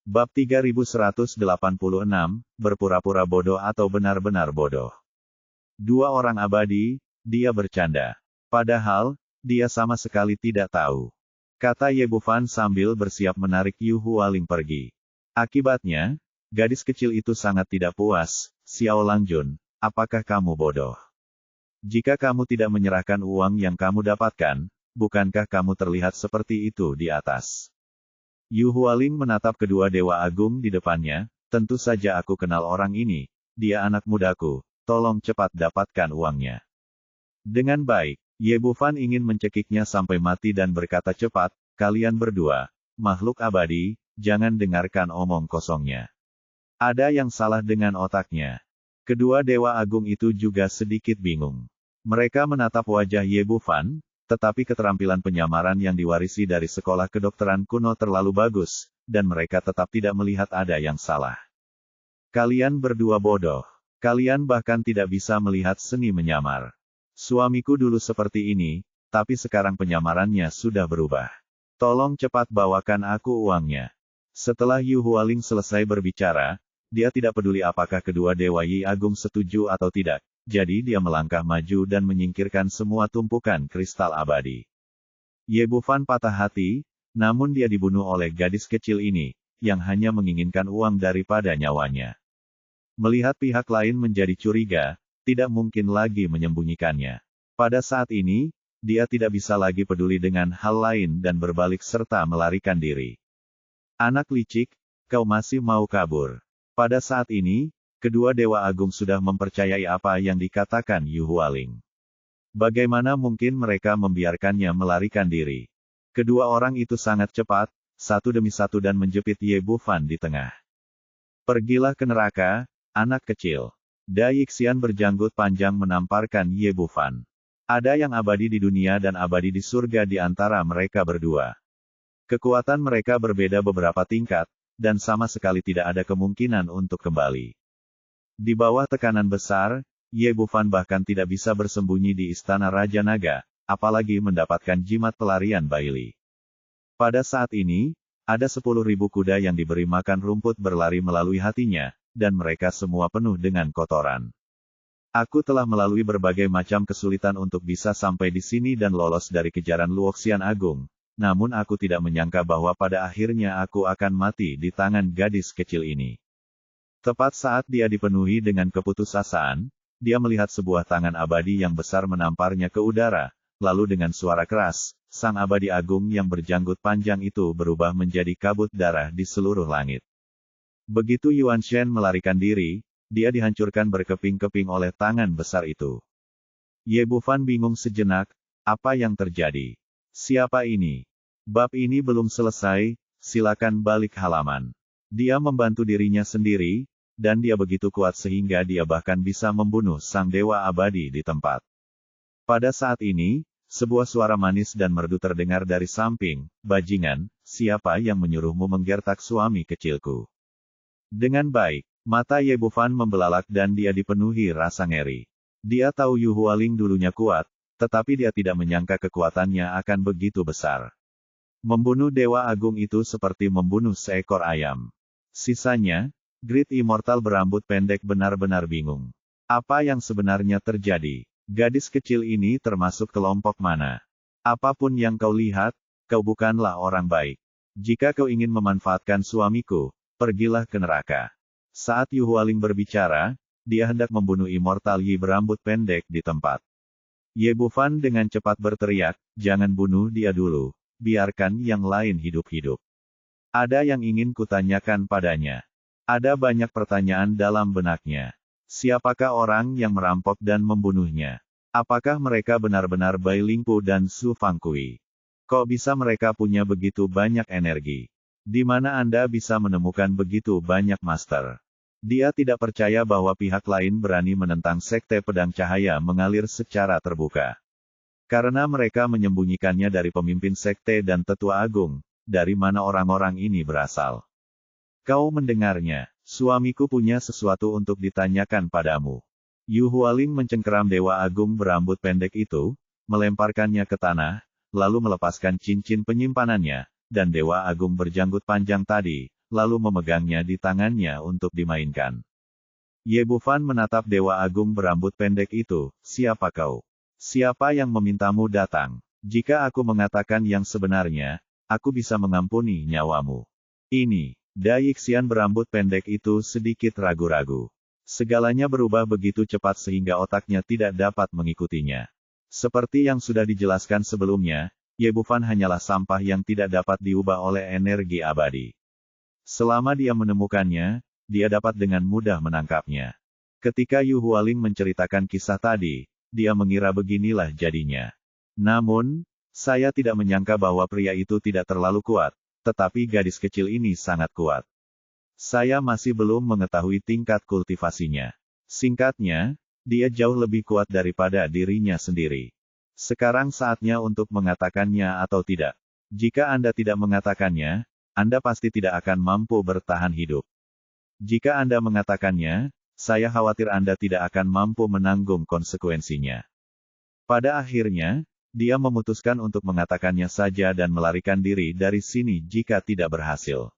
Bab 3186, berpura-pura bodoh atau benar-benar bodoh. Dua orang abadi, dia bercanda. Padahal, dia sama sekali tidak tahu. Kata Ye Bufan sambil bersiap menarik Yu Hualing pergi. Akibatnya, gadis kecil itu sangat tidak puas. Xiao Langjun, apakah kamu bodoh? Jika kamu tidak menyerahkan uang yang kamu dapatkan, bukankah kamu terlihat seperti itu di atas? Yu Hualing menatap kedua dewa agung di depannya. Tentu saja aku kenal orang ini. Dia anak mudaku. Tolong cepat dapatkan uangnya. Dengan baik, Ye Bufan ingin mencekiknya sampai mati dan berkata cepat, kalian berdua, makhluk abadi, jangan dengarkan omong kosongnya. Ada yang salah dengan otaknya. Kedua dewa agung itu juga sedikit bingung. Mereka menatap wajah Ye Bufan, tetapi keterampilan penyamaran yang diwarisi dari sekolah kedokteran kuno terlalu bagus, dan mereka tetap tidak melihat ada yang salah. Kalian berdua bodoh. Kalian bahkan tidak bisa melihat seni menyamar. Suamiku dulu seperti ini, tapi sekarang penyamarannya sudah berubah. Tolong cepat bawakan aku uangnya. Setelah Yu Hualing selesai berbicara, dia tidak peduli apakah kedua dewa Yi Agung setuju atau tidak. Jadi dia melangkah maju dan menyingkirkan semua tumpukan kristal abadi. Ye Bufan patah hati, namun dia dibunuh oleh gadis kecil ini, yang hanya menginginkan uang daripada nyawanya. Melihat pihak lain menjadi curiga, tidak mungkin lagi menyembunyikannya. Pada saat ini, dia tidak bisa lagi peduli dengan hal lain dan berbalik serta melarikan diri. Anak licik, kau masih mau kabur. Pada saat ini, kedua dewa agung sudah mempercayai apa yang dikatakan Yu Hualing. Bagaimana mungkin mereka membiarkannya melarikan diri? Kedua orang itu sangat cepat, satu demi satu dan menjepit Ye Bufan di tengah. Pergilah ke neraka, anak kecil. Dai Xian berjanggut panjang menamparkan Ye Bufan. Ada yang abadi di dunia dan abadi di surga di antara mereka berdua. Kekuatan mereka berbeda beberapa tingkat, dan sama sekali tidak ada kemungkinan untuk kembali. Di bawah tekanan besar, Ye Bufan bahkan tidak bisa bersembunyi di istana Raja Naga, apalagi mendapatkan jimat pelarian Baili. Pada saat ini, ada 10.000 kuda yang diberi makan rumput berlari melalui hatinya, dan mereka semua penuh dengan kotoran. Aku telah melalui berbagai macam kesulitan untuk bisa sampai di sini dan lolos dari kejaran Luoxian Agung, namun aku tidak menyangka bahwa pada akhirnya aku akan mati di tangan gadis kecil ini. Tepat saat dia dipenuhi dengan keputusasaan, dia melihat sebuah tangan abadi yang besar menamparnya ke udara, lalu dengan suara keras, sang abadi agung yang berjanggut panjang itu berubah menjadi kabut darah di seluruh langit. Begitu Yuan Shen melarikan diri, dia dihancurkan berkeping-keping oleh tangan besar itu. Ye Bufan bingung sejenak, apa yang terjadi? Siapa ini? Bab ini belum selesai, silakan balik halaman. Dia membantu dirinya sendiri, dan dia begitu kuat sehingga dia bahkan bisa membunuh sang dewa abadi di tempat. Pada saat ini, sebuah suara manis dan merdu terdengar dari samping, bajingan, siapa yang menyuruhmu menggertak suami kecilku? Dengan baik, mata Ye Bufan membelalak dan dia dipenuhi rasa ngeri. Dia tahu Yu Hualing dulunya kuat, tetapi dia tidak menyangka kekuatannya akan begitu besar. Membunuh dewa agung itu seperti membunuh seekor ayam. Sisanya, Grid Immortal berambut pendek benar-benar bingung. Apa yang sebenarnya terjadi? Gadis kecil ini termasuk kelompok mana? Apapun yang kau lihat, kau bukanlah orang baik. Jika kau ingin memanfaatkan suamiku, pergilah ke neraka. Saat Yu Hualing berbicara, dia hendak membunuh Immortal Yi berambut pendek di tempat. Ye Bufan dengan cepat berteriak, jangan bunuh dia dulu. Biarkan yang lain hidup-hidup. Ada yang ingin kutanyakan padanya. Ada banyak pertanyaan dalam benaknya. Siapakah orang yang merampok dan membunuhnya? Apakah mereka benar-benar Bai Lingpu dan Su Fangkui? Kok bisa mereka punya begitu banyak energi? Di mana Anda bisa menemukan begitu banyak master? Dia tidak percaya bahwa pihak lain berani menentang Sekte Pedang Cahaya mengalir secara terbuka. Karena mereka menyembunyikannya dari pemimpin sekte dan tetua agung, dari mana orang-orang ini berasal? Kau mendengarnya, suamiku punya sesuatu untuk ditanyakan padamu. Yu Hualing mencengkeram dewa agung berambut pendek itu, melemparkannya ke tanah, lalu melepaskan cincin penyimpanannya, dan dewa agung berjanggut panjang tadi, lalu memegangnya di tangannya untuk dimainkan. Ye Bufan menatap Dewa Agung berambut pendek itu, siapa kau? Siapa yang memintamu datang? Jika aku mengatakan yang sebenarnya, aku bisa mengampuni nyawamu. Ini, Dai Xian berambut pendek itu sedikit ragu-ragu. Segalanya berubah begitu cepat sehingga otaknya tidak dapat mengikutinya. Seperti yang sudah dijelaskan sebelumnya, Ye Bufan hanyalah sampah yang tidak dapat diubah oleh energi abadi. Selama dia menemukannya, dia dapat dengan mudah menangkapnya. Ketika Yu Hualing menceritakan kisah tadi, dia mengira beginilah jadinya. Namun, saya tidak menyangka bahwa pria itu tidak terlalu kuat, tetapi gadis kecil ini sangat kuat. Saya masih belum mengetahui tingkat kultivasinya. Singkatnya, dia jauh lebih kuat daripada dirinya sendiri. Sekarang saatnya untuk mengatakannya atau tidak. Jika Anda tidak mengatakannya, Anda pasti tidak akan mampu bertahan hidup. Jika Anda mengatakannya, saya khawatir Anda tidak akan mampu menanggung konsekuensinya. Pada akhirnya, dia memutuskan untuk mengatakannya saja dan melarikan diri dari sini jika tidak berhasil.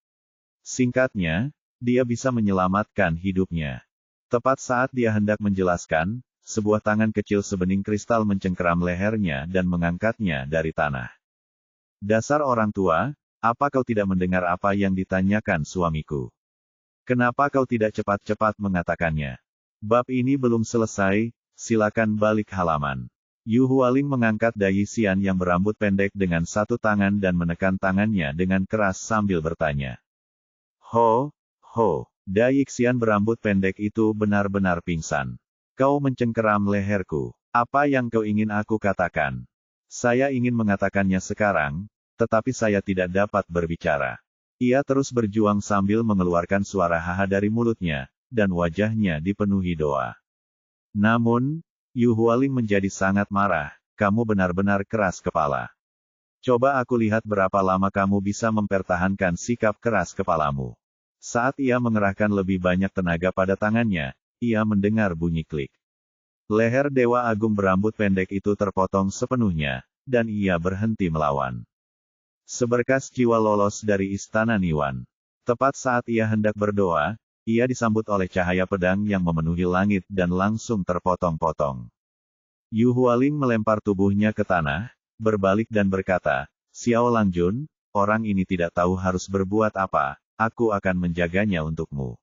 Singkatnya, dia bisa menyelamatkan hidupnya. Tepat saat dia hendak menjelaskan, sebuah tangan kecil sebening kristal mencengkeram lehernya dan mengangkatnya dari tanah. Dasar orang tua, apa kau tidak mendengar apa yang ditanyakan suamiku? Kenapa kau tidak cepat-cepat mengatakannya? Bab ini belum selesai, silakan balik halaman. Yu Hualing mengangkat Dai Xian yang berambut pendek dengan satu tangan dan menekan tangannya dengan keras sambil bertanya. Ho, ho, Dai Xian berambut pendek itu benar-benar pingsan. Kau mencengkeram leherku. Apa yang kau ingin aku katakan? Saya ingin mengatakannya sekarang, tetapi saya tidak dapat berbicara. Ia terus berjuang sambil mengeluarkan suara haha dari mulutnya, dan wajahnya dipenuhi doa. Namun, Yu Hualing menjadi sangat marah, kamu benar-benar keras kepala. Coba aku lihat berapa lama kamu bisa mempertahankan sikap keras kepalamu. Saat ia mengerahkan lebih banyak tenaga pada tangannya, ia mendengar bunyi klik. Leher Dewa Agung berambut pendek itu terpotong sepenuhnya, dan ia berhenti melawan. Seberkas jiwa lolos dari istana Niwan. Tepat saat ia hendak berdoa, ia disambut oleh cahaya pedang yang memenuhi langit dan langsung terpotong-potong. Yu Hualing melempar tubuhnya ke tanah, berbalik dan berkata, Xiao Langjun, orang ini tidak tahu harus berbuat apa, aku akan menjaganya untukmu.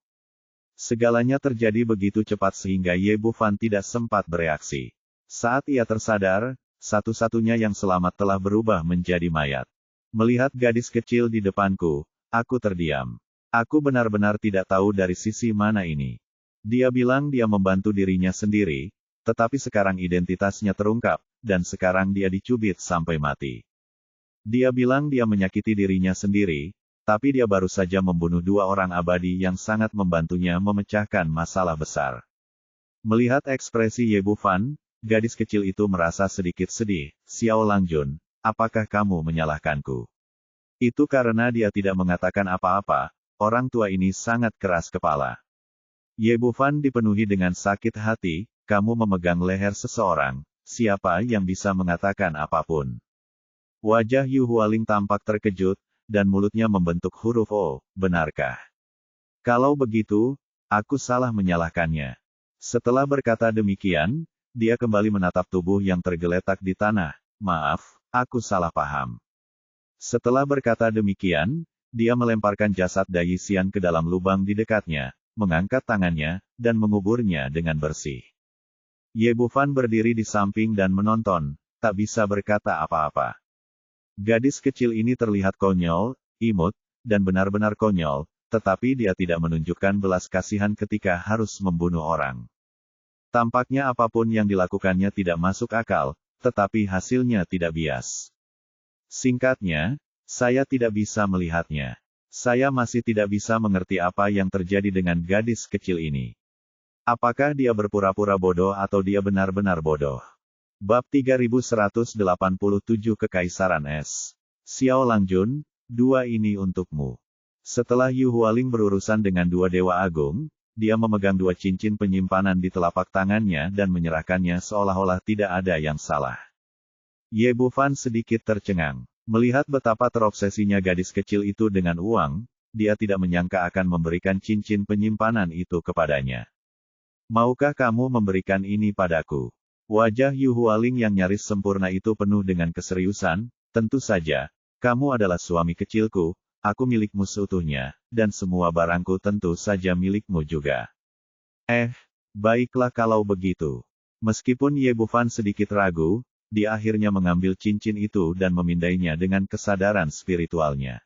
Segalanya terjadi begitu cepat sehingga Ye Bufan tidak sempat bereaksi. Saat ia tersadar, satu-satunya yang selamat telah berubah menjadi mayat. Melihat gadis kecil di depanku, aku terdiam. Aku benar-benar tidak tahu dari sisi mana ini. Dia bilang dia membantu dirinya sendiri, tetapi sekarang identitasnya terungkap, dan sekarang dia dicubit sampai mati. Dia bilang dia menyakiti dirinya sendiri, tapi dia baru saja membunuh dua orang abadi yang sangat membantunya memecahkan masalah besar. Melihat ekspresi Ye Bufan, gadis kecil itu merasa sedikit sedih. Xiao Langjun, apakah kamu menyalahkanku? Itu karena dia tidak mengatakan apa-apa, orang tua ini sangat keras kepala. Ye Bufan dipenuhi dengan sakit hati, kamu memegang leher seseorang, siapa yang bisa mengatakan apapun? Wajah Yu Hualing tampak terkejut, dan mulutnya membentuk huruf O, benarkah? Kalau begitu, aku salah menyalahkannya. Setelah berkata demikian, dia kembali menatap tubuh yang tergeletak di tanah, maaf, aku salah paham. Setelah berkata demikian, dia melemparkan jasad Dai Xian ke dalam lubang di dekatnya, mengangkat tangannya, dan menguburnya dengan bersih. Ye Bufan berdiri di samping dan menonton, tak bisa berkata apa-apa. Gadis kecil ini terlihat konyol, imut, dan benar-benar konyol, tetapi dia tidak menunjukkan belas kasihan ketika harus membunuh orang. Tampaknya apapun yang dilakukannya tidak masuk akal, tetapi hasilnya tidak bias. Singkatnya, saya tidak bisa melihatnya. Saya masih tidak bisa mengerti apa yang terjadi dengan gadis kecil ini. Apakah dia berpura-pura bodoh atau dia benar-benar bodoh? Bab 3187 Kekaisaran Es. Xiao Langjun, dua ini untukmu. Setelah Yu Hualing berurusan dengan dua Dewa Agung, dia memegang dua cincin penyimpanan di telapak tangannya dan menyerahkannya seolah-olah tidak ada yang salah. Ye Bufan sedikit tercengang. Melihat betapa terobsesinya gadis kecil itu dengan uang, dia tidak menyangka akan memberikan cincin penyimpanan itu kepadanya. Maukah kamu memberikan ini padaku? Wajah Yu Hualing yang nyaris sempurna itu penuh dengan keseriusan. Tentu saja, kamu adalah suami kecilku, aku milikmu seutuhnya, dan semua barangku tentu saja milikmu juga. Baiklah kalau begitu. Meskipun Ye Bufan sedikit ragu, dia akhirnya mengambil cincin itu dan memindainya dengan kesadaran spiritualnya.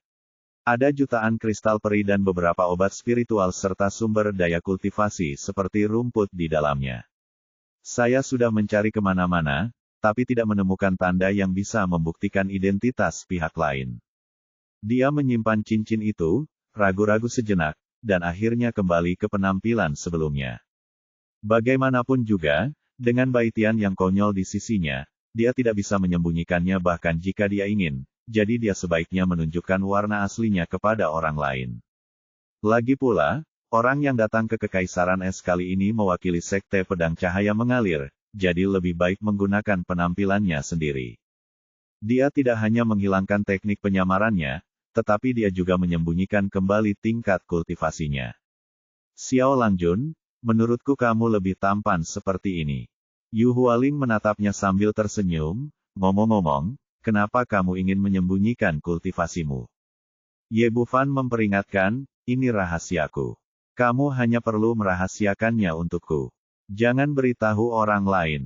Ada jutaan kristal peri dan beberapa obat spiritual serta sumber daya kultivasi seperti rumput di dalamnya. Saya sudah mencari kemana-mana, tapi tidak menemukan tanda yang bisa membuktikan identitas pihak lain. Dia menyimpan cincin itu, ragu-ragu sejenak, dan akhirnya kembali ke penampilan sebelumnya. Bagaimanapun juga, dengan Baitian yang konyol di sisinya, dia tidak bisa menyembunyikannya bahkan jika dia ingin. Jadi dia sebaiknya menunjukkan warna aslinya kepada orang lain. Lagi pula, orang yang datang ke Kekaisaran Es kali ini mewakili Sekte Pedang Cahaya Mengalir, jadi lebih baik menggunakan penampilannya sendiri. Dia tidak hanya menghilangkan teknik penyamarannya, tetapi dia juga menyembunyikan kembali tingkat kultivasinya. Xiao Langjun, menurutku kamu lebih tampan seperti ini. Yu Hualing menatapnya sambil tersenyum, ngomong-ngomong, kenapa kamu ingin menyembunyikan kultivasimu? Ye Bufan memperingatkan, ini rahasiaku. Kamu hanya perlu merahasiakannya untukku. Jangan beritahu orang lain.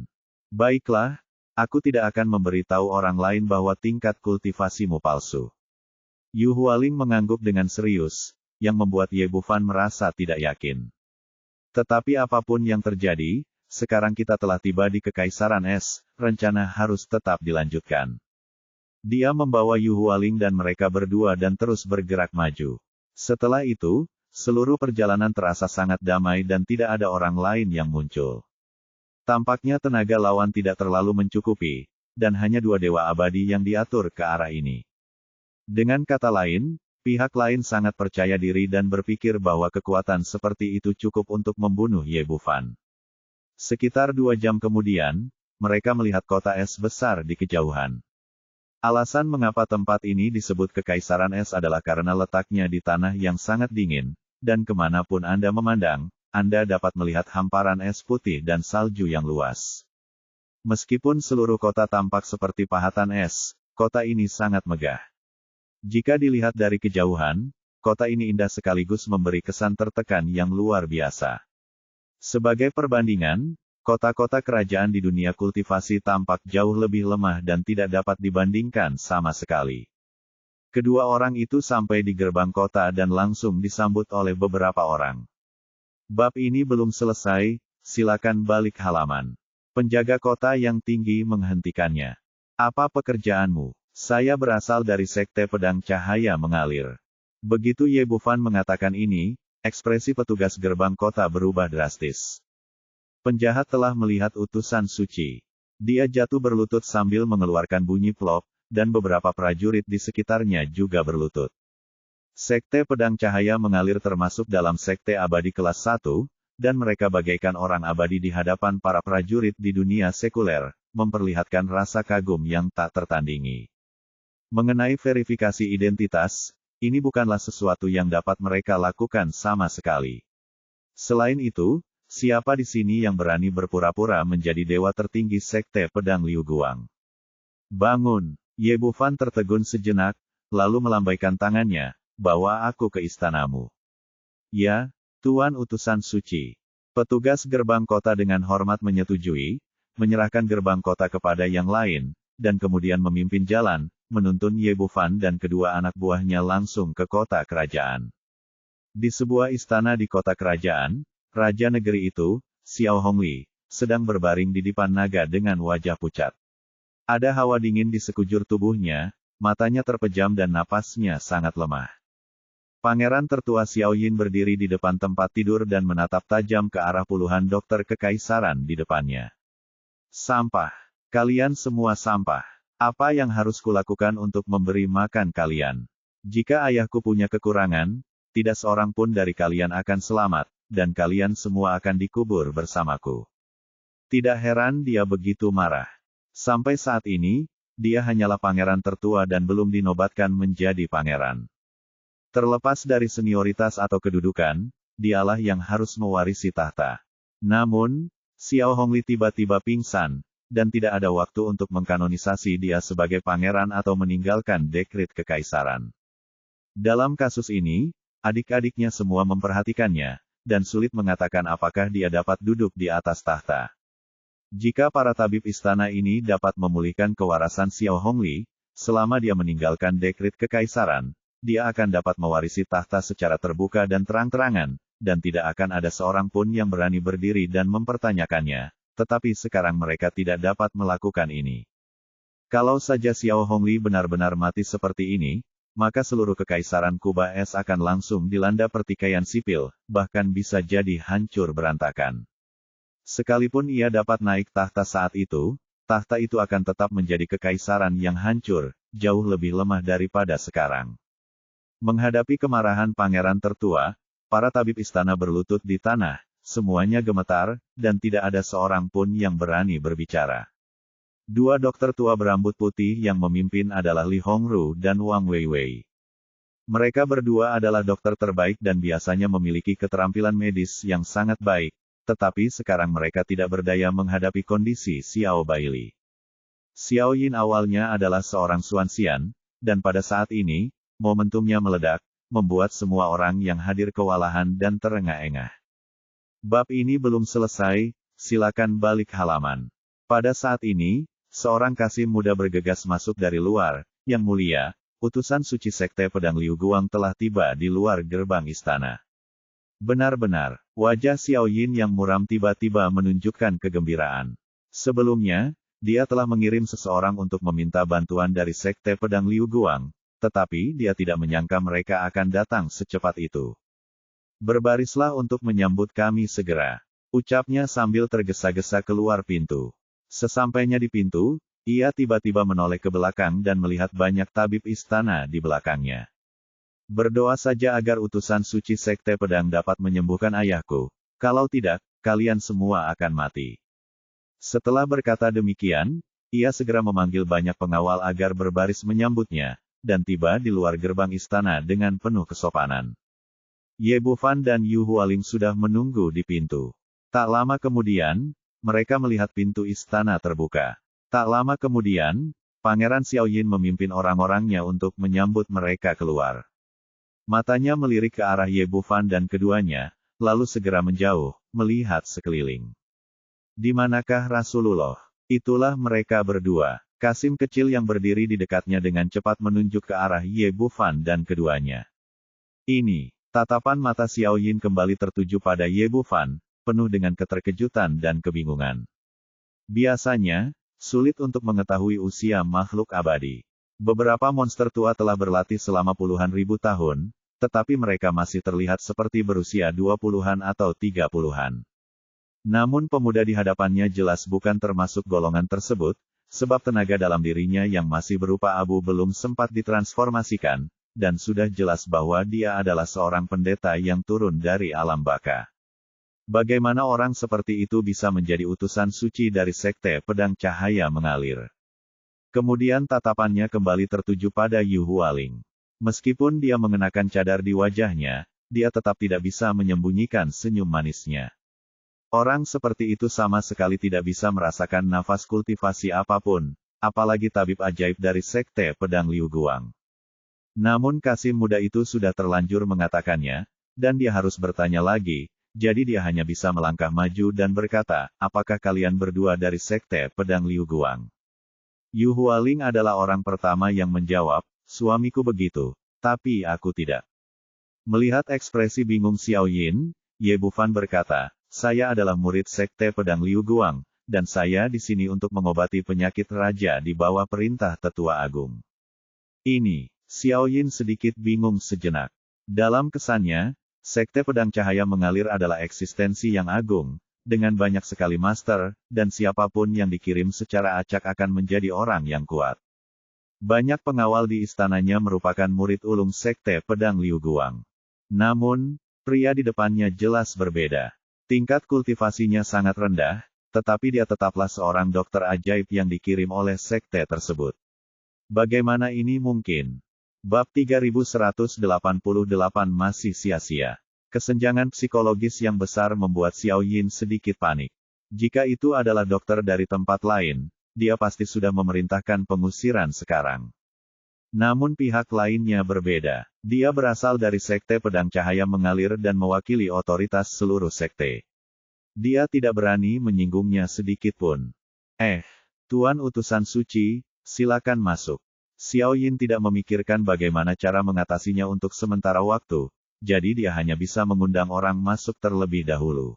Baiklah, aku tidak akan memberitahu orang lain bahwa tingkat kultivasimu palsu. Yu Hualing mengangguk dengan serius, yang membuat Ye Bufan merasa tidak yakin. Tetapi apapun yang terjadi, sekarang kita telah tiba di Kekaisaran Es, rencana harus tetap dilanjutkan. Dia membawa Yu Hualing dan mereka berdua dan terus bergerak maju. Setelah itu, seluruh perjalanan terasa sangat damai dan tidak ada orang lain yang muncul. Tampaknya tenaga lawan tidak terlalu mencukupi, dan hanya dua dewa abadi yang diatur ke arah ini. Dengan kata lain, pihak lain sangat percaya diri dan berpikir bahwa kekuatan seperti itu cukup untuk membunuh Ye Bufan. Sekitar 2 jam kemudian, mereka melihat kota es besar di kejauhan. Alasan mengapa tempat ini disebut Kekaisaran Es adalah karena letaknya di tanah yang sangat dingin, dan kemanapun Anda memandang, Anda dapat melihat hamparan es putih dan salju yang luas. Meskipun seluruh kota tampak seperti pahatan es, kota ini sangat megah. Jika dilihat dari kejauhan, kota ini indah sekaligus memberi kesan tertekan yang luar biasa. Sebagai perbandingan, kota-kota kerajaan di dunia kultivasi tampak jauh lebih lemah dan tidak dapat dibandingkan sama sekali. Kedua orang itu sampai di gerbang kota dan langsung disambut oleh beberapa orang. Bab ini belum selesai, silakan balik halaman. Penjaga kota yang tinggi menghentikannya. Apa pekerjaanmu? Saya berasal dari Sekte Pedang Cahaya Mengalir. Begitu Ye Bufan mengatakan ini, ekspresi petugas gerbang kota berubah drastis. Penjahat telah melihat utusan suci. Dia jatuh berlutut sambil mengeluarkan bunyi plop, dan beberapa prajurit di sekitarnya juga berlutut. Sekte Pedang Cahaya Mengalir termasuk dalam sekte abadi kelas 1, dan mereka bagaikan orang abadi di hadapan para prajurit di dunia sekuler, memperlihatkan rasa kagum yang tak tertandingi. Mengenai verifikasi identitas, ini bukanlah sesuatu yang dapat mereka lakukan sama sekali. Selain itu, siapa di sini yang berani berpura-pura menjadi dewa tertinggi Sekte Pedang Liu Guang? Bangun! Ye Bufan tertegun sejenak, lalu melambaikan tangannya, bawa aku ke istanamu. Ya, Tuan Utusan Suci. Petugas gerbang kota dengan hormat menyetujui, menyerahkan gerbang kota kepada yang lain, dan kemudian memimpin jalan, menuntun Ye Bufan dan kedua anak buahnya langsung ke kota kerajaan. Di sebuah istana di kota kerajaan, Raja negeri itu, Xiao Hongli, sedang berbaring di dipan naga dengan wajah pucat. Ada hawa dingin di sekujur tubuhnya, matanya terpejam dan napasnya sangat lemah. Pangeran tertua Xiao Yin berdiri di depan tempat tidur dan menatap tajam ke arah puluhan dokter kekaisaran di depannya. Sampah. Kalian semua sampah. Apa yang harus kulakukan untuk memberi makan kalian? Jika ayahku punya kekurangan, tidak seorang pun dari kalian akan selamat, dan kalian semua akan dikubur bersamaku. Tidak heran dia begitu marah. Sampai saat ini, dia hanyalah pangeran tertua dan belum dinobatkan menjadi pangeran. Terlepas dari senioritas atau kedudukan, dialah yang harus mewarisi tahta. Namun, Xiao Hongli tiba-tiba pingsan, dan tidak ada waktu untuk mengkanonisasi dia sebagai pangeran atau meninggalkan dekret kekaisaran. Dalam kasus ini, adik-adiknya semua memperhatikannya, dan sulit mengatakan apakah dia dapat duduk di atas tahta. Jika para tabib istana ini dapat memulihkan kewarasan Xiao Hongli, selama dia meninggalkan dekret kekaisaran, dia akan dapat mewarisi tahta secara terbuka dan terang-terangan, dan tidak akan ada seorang pun yang berani berdiri dan mempertanyakannya, tetapi sekarang mereka tidak dapat melakukan ini. Kalau saja Xiao Hongli benar-benar mati seperti ini, maka seluruh kekaisaran Kuba Es akan langsung dilanda pertikaian sipil, bahkan bisa jadi hancur berantakan. Sekalipun ia dapat naik tahta saat itu, tahta itu akan tetap menjadi kekaisaran yang hancur, jauh lebih lemah daripada sekarang. Menghadapi kemarahan pangeran tertua, para tabib istana berlutut di tanah, semuanya gemetar, dan tidak ada seorang pun yang berani berbicara. Dua dokter tua berambut putih yang memimpin adalah Li Hongru dan Wang Weiwei. Mereka berdua adalah dokter terbaik dan biasanya memiliki keterampilan medis yang sangat baik, tetapi sekarang mereka tidak berdaya menghadapi kondisi Xiao Baili. Xiao Yin awalnya adalah seorang Xuanxian, dan pada saat ini, momentumnya meledak, membuat semua orang yang hadir kewalahan dan terengah-engah. Bab ini belum selesai, silakan balik halaman. Pada saat ini, seorang Kasim muda bergegas masuk dari luar. Yang mulia, utusan suci Sekte Pedang Liu Guang telah tiba di luar gerbang istana. Benar-benar, wajah Xiao Yin yang muram tiba-tiba menunjukkan kegembiraan. Sebelumnya, dia telah mengirim seseorang untuk meminta bantuan dari Sekte Pedang Liu Guang, tetapi dia tidak menyangka mereka akan datang secepat itu. Berbarislah untuk menyambut kami segera, ucapnya sambil tergesa-gesa keluar pintu. Sesampainya di pintu, ia tiba-tiba menoleh ke belakang dan melihat banyak tabib istana di belakangnya. Berdoa saja agar utusan suci Sekte Pedang dapat menyembuhkan ayahku, kalau tidak, kalian semua akan mati. Setelah berkata demikian, ia segera memanggil banyak pengawal agar berbaris menyambutnya, dan tiba di luar gerbang istana dengan penuh kesopanan. Ye Bufan dan Yu Hualing sudah menunggu di pintu. Tak lama kemudian, mereka melihat pintu istana terbuka. Tak lama kemudian, Pangeran Xiao Yin memimpin orang-orangnya untuk menyambut mereka keluar. Matanya melirik ke arah Ye Bufan dan keduanya, lalu segera menjauh, melihat sekeliling. Di manakah Rasulullah? Itulah mereka berdua. Kasim kecil yang berdiri di dekatnya dengan cepat menunjuk ke arah Ye Bufan dan keduanya. Ini, tatapan mata Xiao Yin kembali tertuju pada Ye Bufan, penuh dengan keterkejutan dan kebingungan. Biasanya, sulit untuk mengetahui usia makhluk abadi. Beberapa monster tua telah berlatih selama puluhan ribu tahun, tetapi mereka masih terlihat seperti berusia 20-an atau 30-an. Namun pemuda di hadapannya jelas bukan termasuk golongan tersebut, sebab tenaga dalam dirinya yang masih berupa abu belum sempat ditransformasikan, dan sudah jelas bahwa dia adalah seorang pendeta yang turun dari alam baka. Bagaimana orang seperti itu bisa menjadi utusan suci dari Sekte Pedang Cahaya Mengalir? Kemudian tatapannya kembali tertuju pada Yu Hualing. Meskipun dia mengenakan cadar di wajahnya, dia tetap tidak bisa menyembunyikan senyum manisnya. Orang seperti itu sama sekali tidak bisa merasakan nafas kultivasi apapun, apalagi tabib ajaib dari Sekte Pedang Liu Guang. Namun Kasim muda itu sudah terlanjur mengatakannya, dan dia harus bertanya lagi, jadi dia hanya bisa melangkah maju dan berkata, apakah kalian berdua dari Sekte Pedang Liu Guang? Yu Hualing adalah orang pertama yang menjawab, suamiku begitu, tapi aku tidak. Melihat ekspresi bingung Xiao Yin, Ye Bufan berkata, saya adalah murid Sekte Pedang Liu Guang, dan saya di sini untuk mengobati penyakit raja di bawah perintah Tetua Agung. Ini, Xiao Yin sedikit bingung sejenak. Dalam kesannya, Sekte Pedang Cahaya Mengalir adalah eksistensi yang agung, dengan banyak sekali master, dan siapapun yang dikirim secara acak akan menjadi orang yang kuat. Banyak pengawal di istananya merupakan murid ulung Sekte Pedang Liu Guang. Namun, pria di depannya jelas berbeda. Tingkat kultivasinya sangat rendah, tetapi dia tetaplah seorang dokter ajaib yang dikirim oleh sekte tersebut. Bagaimana ini mungkin? Bab 3188 masih sia-sia. Kesenjangan psikologis yang besar membuat Xiao Yin sedikit panik. Jika itu adalah dokter dari tempat lain, dia pasti sudah memerintahkan pengusiran sekarang. Namun pihak lainnya berbeda. Dia berasal dari Sekte Pedang Cahaya Mengalir dan mewakili otoritas seluruh sekte. Dia tidak berani menyinggungnya sedikit pun. Tuan Utusan Suci, silakan masuk. Xiao Yin tidak memikirkan bagaimana cara mengatasinya untuk sementara waktu, jadi dia hanya bisa mengundang orang masuk terlebih dahulu.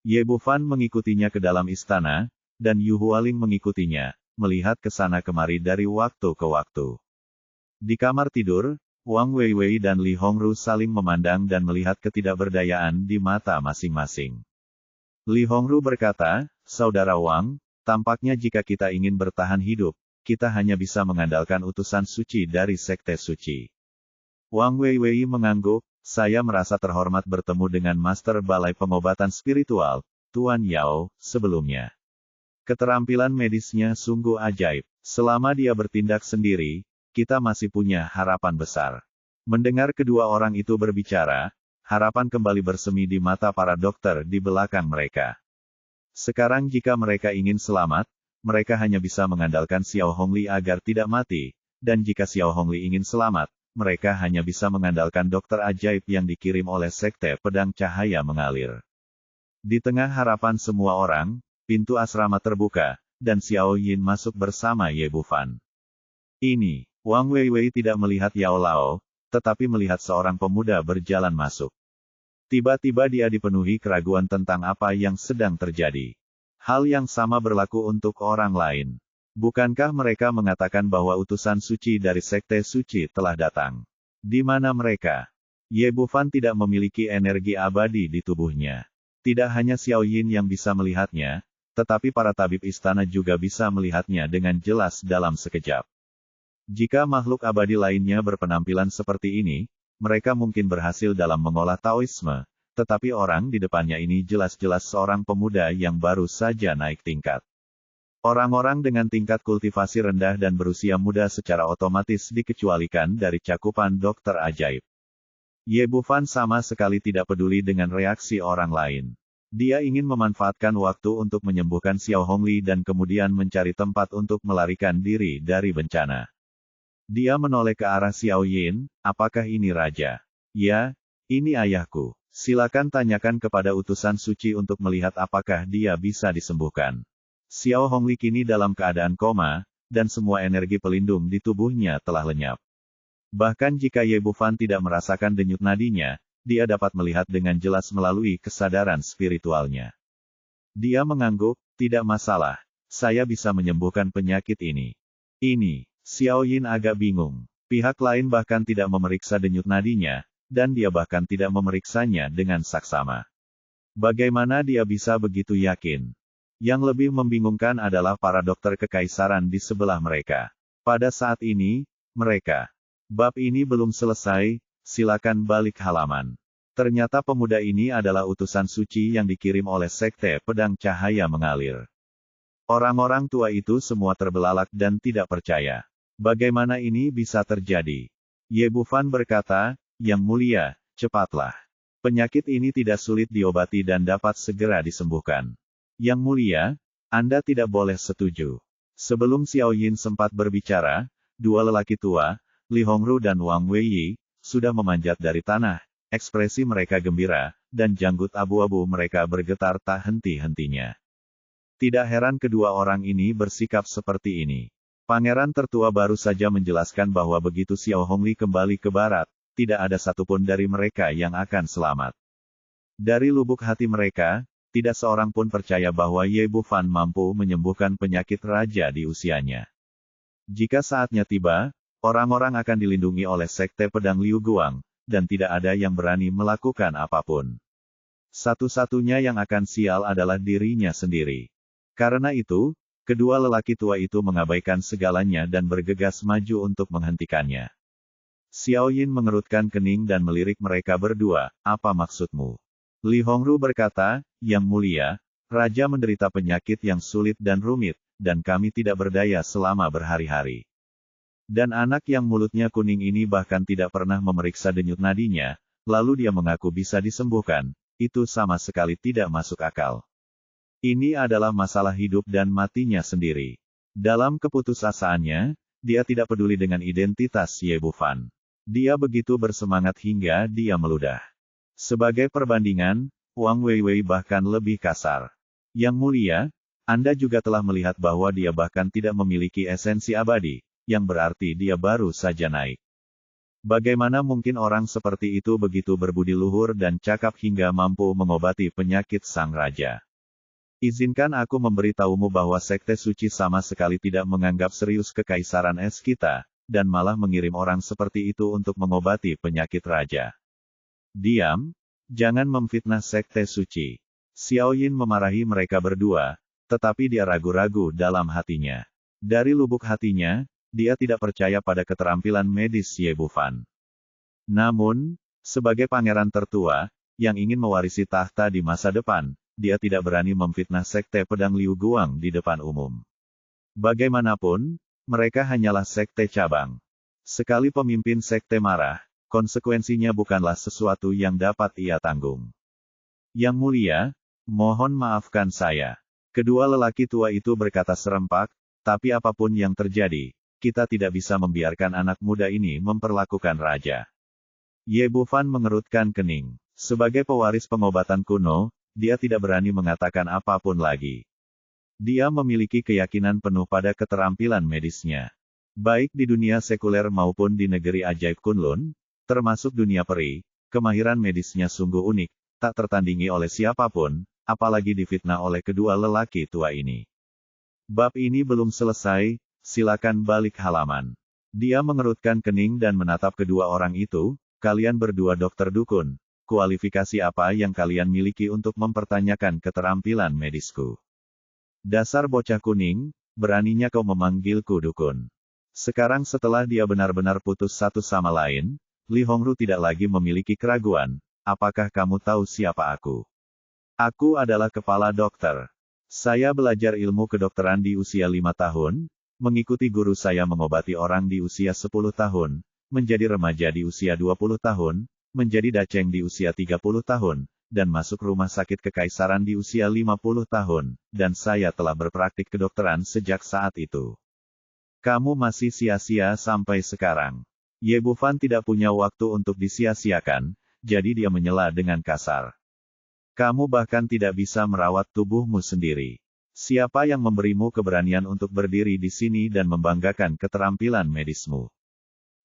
Ye Bufan mengikutinya ke dalam istana, dan Yu Hualing mengikutinya, melihat ke sana kemari dari waktu ke waktu. Di kamar tidur, Wang Weiwei dan Li Hongru saling memandang dan melihat ketidakberdayaan di mata masing-masing. Li Hongru berkata, "Saudara Wang, tampaknya jika kita ingin bertahan hidup, kita hanya bisa mengandalkan utusan suci dari Sekte Suci." Wang Weiwei mengangguk, "Saya merasa terhormat bertemu dengan Master Balai Pengobatan Spiritual, Tuan Yao, sebelumnya. Keterampilan medisnya sungguh ajaib. Selama dia bertindak sendiri, kita masih punya harapan besar." Mendengar kedua orang itu berbicara, harapan kembali bersemi di mata para dokter di belakang mereka. Sekarang jika mereka ingin selamat, mereka hanya bisa mengandalkan Xiao Hongli agar tidak mati, dan jika Xiao Hongli ingin selamat, mereka hanya bisa mengandalkan dokter ajaib yang dikirim oleh Sekte Pedang Cahaya Mengalir. Di tengah harapan semua orang, pintu asrama terbuka, dan Xiao Yin masuk bersama Ye Bufan. Ini, Wang Weiwei tidak melihat Yao Lao, tetapi melihat seorang pemuda berjalan masuk. Tiba-tiba dia dipenuhi keraguan tentang apa yang sedang terjadi. Hal yang sama berlaku untuk orang lain. Bukankah mereka mengatakan bahwa utusan suci dari Sekte Suci telah datang? Di mana mereka? Ye Bufan tidak memiliki energi abadi di tubuhnya. Tidak hanya Xiao Yin yang bisa melihatnya, tetapi para tabib istana juga bisa melihatnya dengan jelas dalam sekejap. Jika makhluk abadi lainnya berpenampilan seperti ini, mereka mungkin berhasil dalam mengolah Taoisme. Tetapi orang di depannya ini jelas-jelas seorang pemuda yang baru saja naik tingkat. Orang-orang dengan tingkat kultivasi rendah dan berusia muda secara otomatis dikecualikan dari cakupan dokter ajaib. Ye Bufan sama sekali tidak peduli dengan reaksi orang lain. Dia ingin memanfaatkan waktu untuk menyembuhkan Xiao Hongli dan kemudian mencari tempat untuk melarikan diri dari bencana. Dia menoleh ke arah Xiao Yin, "Apakah ini raja?" "Ya, ini ayahku. Silakan tanyakan kepada utusan suci untuk melihat apakah dia bisa disembuhkan." Xiao Hongli kini dalam keadaan koma, dan semua energi pelindung di tubuhnya telah lenyap. Bahkan jika Ye Bufan tidak merasakan denyut nadinya, dia dapat melihat dengan jelas melalui kesadaran spiritualnya. Dia mengangguk, "Tidak masalah, saya bisa menyembuhkan penyakit ini." Xiao Yin agak bingung. Pihak lain bahkan tidak memeriksa denyut nadinya, dan dia bahkan tidak memeriksanya dengan saksama. Bagaimana dia bisa begitu yakin? Yang lebih membingungkan adalah para dokter kekaisaran di sebelah mereka. Pada saat ini, mereka. Bab ini belum selesai, silakan balik halaman. Ternyata pemuda ini adalah utusan suci yang dikirim oleh Sekte Pedang Cahaya Mengalir. Orang-orang tua itu semua terbelalak dan tidak percaya. Bagaimana ini bisa terjadi? Ye Bufan berkata, "Yang mulia, cepatlah. Penyakit ini tidak sulit diobati dan dapat segera disembuhkan." "Yang mulia, Anda tidak boleh setuju." Sebelum Xiao Yin sempat berbicara, dua lelaki tua, Li Hongru dan Wang Weiyi, sudah memanjat dari tanah, ekspresi mereka gembira, dan janggut abu-abu mereka bergetar tak henti-hentinya. Tidak heran kedua orang ini bersikap seperti ini. Pangeran tertua baru saja menjelaskan bahwa begitu Xiao Hongli kembali ke barat, tidak ada satupun dari mereka yang akan selamat. Dari lubuk hati mereka, tidak seorang pun percaya bahwa Ye Bufan mampu menyembuhkan penyakit raja di usianya. Jika saatnya tiba, orang-orang akan dilindungi oleh Sekte Pedang Liu Guang, dan tidak ada yang berani melakukan apapun. Satu-satunya yang akan sial adalah dirinya sendiri. Karena itu, kedua lelaki tua itu mengabaikan segalanya dan bergegas maju untuk menghentikannya. Xiao Yin mengerutkan kening dan melirik mereka berdua, "Apa maksudmu?" Li Hongru berkata, "Yang mulia, Raja menderita penyakit yang sulit dan rumit, dan kami tidak berdaya selama berhari-hari. Dan anak yang mulutnya kuning ini bahkan tidak pernah memeriksa denyut nadinya, lalu dia mengaku bisa disembuhkan, itu sama sekali tidak masuk akal. Ini adalah masalah hidup dan matinya sendiri. Dalam keputusasaannya, dia tidak peduli dengan identitas Ye Bufan. Dia begitu bersemangat hingga dia meludah. Sebagai perbandingan, Wang Weiwei bahkan lebih kasar. Yang mulia, Anda juga telah melihat bahwa dia bahkan tidak memiliki esensi abadi, yang berarti dia baru saja naik. Bagaimana mungkin orang seperti itu begitu berbudi luhur dan cakap hingga mampu mengobati penyakit sang raja? Izinkan aku memberitahumu bahwa Sekte Suci sama sekali tidak menganggap serius kekaisaran es kita, dan malah mengirim orang seperti itu untuk mengobati penyakit raja. Diam, jangan memfitnah Sekte Suci. Xiao Yin memarahi mereka berdua, tetapi dia ragu-ragu dalam hatinya. Dari lubuk hatinya, dia tidak percaya pada keterampilan medis Ye Bufan. Namun, sebagai pangeran tertua, yang ingin mewarisi tahta di masa depan, dia tidak berani memfitnah Sekte Pedang Liu Guang di depan umum. Bagaimanapun, mereka hanyalah sekte cabang. Sekali pemimpin sekte marah, konsekuensinya bukanlah sesuatu yang dapat ia tanggung. Yang mulia, mohon maafkan saya. Kedua lelaki tua itu berkata serempak, tapi apapun yang terjadi, kita tidak bisa membiarkan anak muda ini memperlakukan raja. Ye Bufan mengerutkan kening. Sebagai pewaris pengobatan kuno, dia tidak berani mengatakan apapun lagi. Dia memiliki keyakinan penuh pada keterampilan medisnya. Baik di dunia sekuler maupun di negeri ajaib Kunlun, termasuk dunia peri, kemahiran medisnya sungguh unik, tak tertandingi oleh siapapun, apalagi difitnah oleh kedua lelaki tua ini. Bab ini belum selesai, silakan balik halaman. Dia mengerutkan kening dan menatap kedua orang itu, kalian berdua dokter dukun, kualifikasi apa yang kalian miliki untuk mempertanyakan keterampilan medisku? Dasar bocah kuning, beraninya kau memanggilku dukun. Sekarang setelah dia benar-benar putus satu sama lain, Li Hongru tidak lagi memiliki keraguan, apakah kamu tahu siapa aku? Aku adalah kepala dokter. Saya belajar ilmu kedokteran di usia 5 tahun, mengikuti guru saya mengobati orang di usia 10 tahun, menjadi remaja di usia 20 tahun, menjadi daceng di usia 30 tahun, dan masuk rumah sakit kekaisaran di usia 50 tahun, dan saya telah berpraktik kedokteran sejak saat itu. Kamu masih sia-sia sampai sekarang. Ye Bufan tidak punya waktu untuk disia-siakan, jadi dia menyela dengan kasar. Kamu bahkan tidak bisa merawat tubuhmu sendiri. Siapa yang memberimu keberanian untuk berdiri di sini dan membanggakan keterampilan medismu?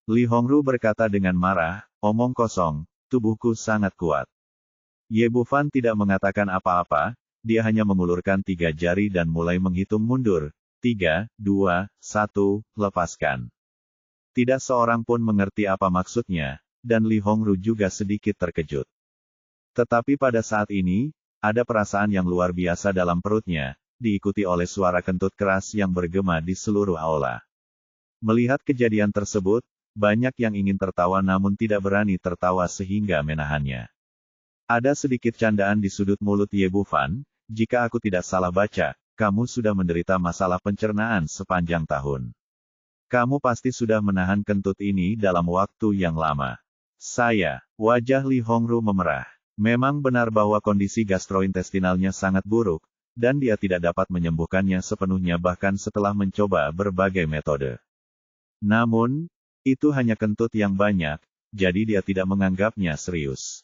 Li Hongru berkata dengan marah, omong kosong, tubuhku sangat kuat. Ye Bufan tidak mengatakan apa-apa, dia hanya mengulurkan 3 jari dan mulai menghitung mundur. 3, 2, 1, lepaskan. Tidak seorang pun mengerti apa maksudnya, dan Li Hongru juga sedikit terkejut. Tetapi pada saat ini, ada perasaan yang luar biasa dalam perutnya, diikuti oleh suara kentut keras yang bergema di seluruh aula. Melihat kejadian tersebut, banyak yang ingin tertawa namun tidak berani tertawa sehingga menahannya. Ada sedikit candaan di sudut mulut Ye Bufan, jika aku tidak salah baca, kamu sudah menderita masalah pencernaan sepanjang tahun. Kamu pasti sudah menahan kentut ini dalam waktu yang lama. Wajah Li Hongru memerah. Memang benar bahwa kondisi gastrointestinalnya sangat buruk, dan dia tidak dapat menyembuhkannya sepenuhnya bahkan setelah mencoba berbagai metode. Namun, itu hanya kentut yang banyak, jadi dia tidak menganggapnya serius.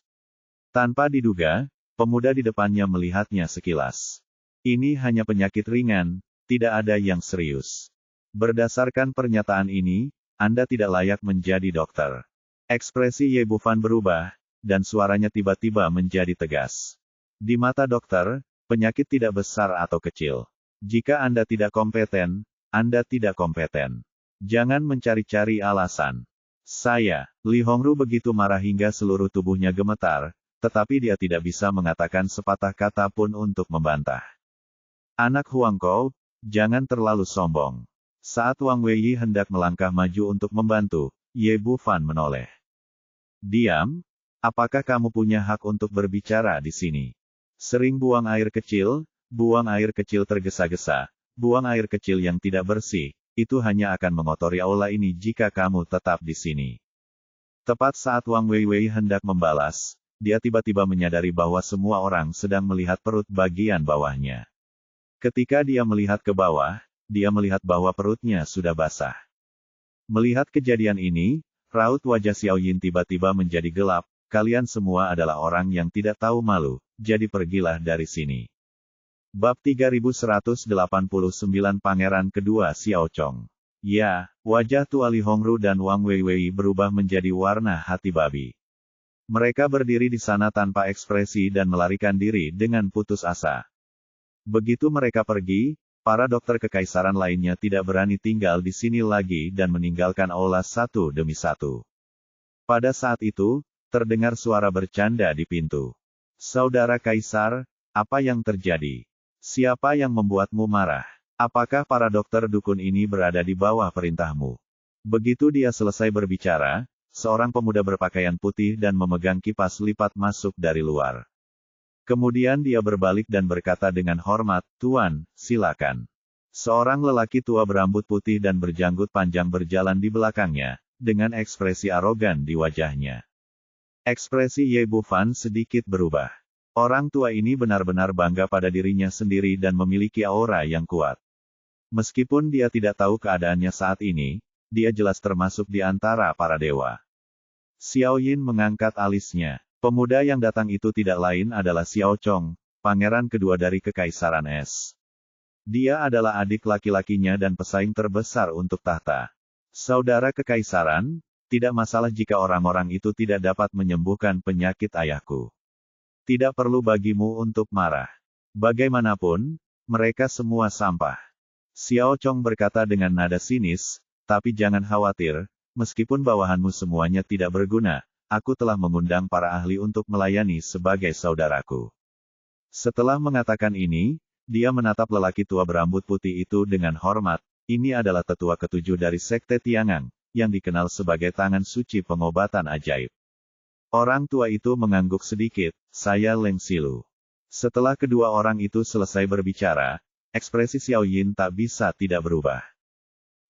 Tanpa diduga, pemuda di depannya melihatnya sekilas. Ini hanya penyakit ringan, tidak ada yang serius. Berdasarkan pernyataan ini, Anda tidak layak menjadi dokter. Ekspresi Ye Bufan berubah, dan suaranya tiba-tiba menjadi tegas. Di mata dokter, penyakit tidak besar atau kecil. Jika Anda tidak kompeten, Anda tidak kompeten. Jangan mencari-cari alasan. Li Hongru begitu marah hingga seluruh tubuhnya gemetar, tetapi dia tidak bisa mengatakan sepatah kata pun untuk membantah. Anak Huangkou, jangan terlalu sombong. Saat Wang Weiyi hendak melangkah maju untuk membantu, Ye Bufan menoleh. Diam. Apakah kamu punya hak untuk berbicara di sini? Sering buang air kecil tergesa-gesa, buang air kecil yang tidak bersih, itu hanya akan mengotori aula ini jika kamu tetap di sini. Tepat saat Wang Weiwei hendak membalas, dia tiba-tiba menyadari bahwa semua orang sedang melihat perut bagian bawahnya. Ketika dia melihat ke bawah, dia melihat bahwa perutnya sudah basah. Melihat kejadian ini, raut wajah Xiao Yin tiba-tiba menjadi gelap. Kalian semua adalah orang yang tidak tahu malu, jadi pergilah dari sini. Bab 3189 Pangeran Kedua Xiao Chong. Ya, wajah Tua Li Hongru dan Wang Weiwei berubah menjadi warna hati babi. Mereka berdiri di sana tanpa ekspresi dan melarikan diri dengan putus asa. Begitu mereka pergi, para dokter kekaisaran lainnya tidak berani tinggal di sini lagi dan meninggalkan aula satu demi satu. Pada saat itu, terdengar suara bercanda di pintu. Saudara Kaisar, apa yang terjadi? Siapa yang membuatmu marah? Apakah para dokter dukun ini berada di bawah perintahmu? Begitu dia selesai berbicara, seorang pemuda berpakaian putih dan memegang kipas lipat masuk dari luar. Kemudian dia berbalik dan berkata dengan hormat, "Tuan, silakan." Seorang lelaki tua berambut putih dan berjanggut panjang berjalan di belakangnya, dengan ekspresi arogan di wajahnya. Ekspresi Ye Bufan sedikit berubah. Orang tua ini benar-benar bangga pada dirinya sendiri dan memiliki aura yang kuat. Meskipun dia tidak tahu keadaannya saat ini, dia jelas termasuk di antara para dewa. Xiao Yin mengangkat alisnya. Pemuda yang datang itu tidak lain adalah Xiao Chong, pangeran kedua dari Kekaisaran Es. Dia adalah adik laki-lakinya dan pesaing terbesar untuk tahta. Saudara Kekaisaran, tidak masalah jika orang-orang itu tidak dapat menyembuhkan penyakit ayahku. Tidak perlu bagimu untuk marah. Bagaimanapun, mereka semua sampah. Xiao Chong berkata dengan nada sinis, tapi jangan khawatir, meskipun bawahanmu semuanya tidak berguna, aku telah mengundang para ahli untuk melayani sebagai saudaraku. Setelah mengatakan ini, dia menatap lelaki tua berambut putih itu dengan hormat. Ini adalah tetua ketujuh dari Sekte Tiangang, yang dikenal sebagai tangan suci pengobatan ajaib. Orang tua itu mengangguk sedikit, "Saya Leng Xilu." Setelah kedua orang itu selesai berbicara, ekspresi Xiao Yin tak bisa tidak berubah.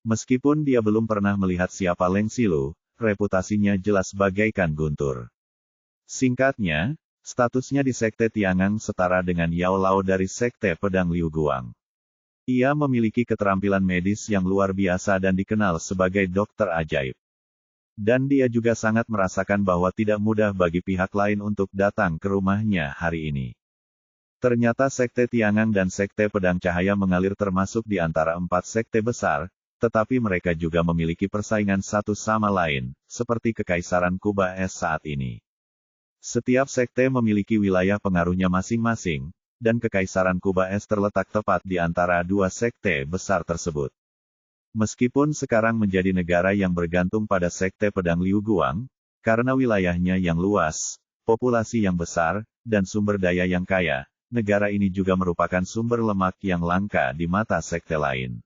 Meskipun dia belum pernah melihat siapa Leng Xilu, reputasinya jelas bagaikan guntur. Singkatnya, statusnya di Sekte Tiangang setara dengan Yao Lao dari Sekte Pedang Liu Guang. Ia memiliki keterampilan medis yang luar biasa dan dikenal sebagai dokter ajaib. Dan dia juga sangat merasakan bahwa tidak mudah bagi pihak lain untuk datang ke rumahnya hari ini. Ternyata Sekte Tiangang dan Sekte Pedang Cahaya Mengalir termasuk di antara 4 sekte besar, tetapi mereka juga memiliki persaingan satu sama lain, seperti Kekaisaran Kuba Es saat ini. Setiap sekte memiliki wilayah pengaruhnya masing-masing, dan Kekaisaran Kuba Es terletak tepat di antara dua sekte besar tersebut. Meskipun sekarang menjadi negara yang bergantung pada Sekte Pedang Liu Guang, karena wilayahnya yang luas, populasi yang besar, dan sumber daya yang kaya, negara ini juga merupakan sumber lemak yang langka di mata sekte lain.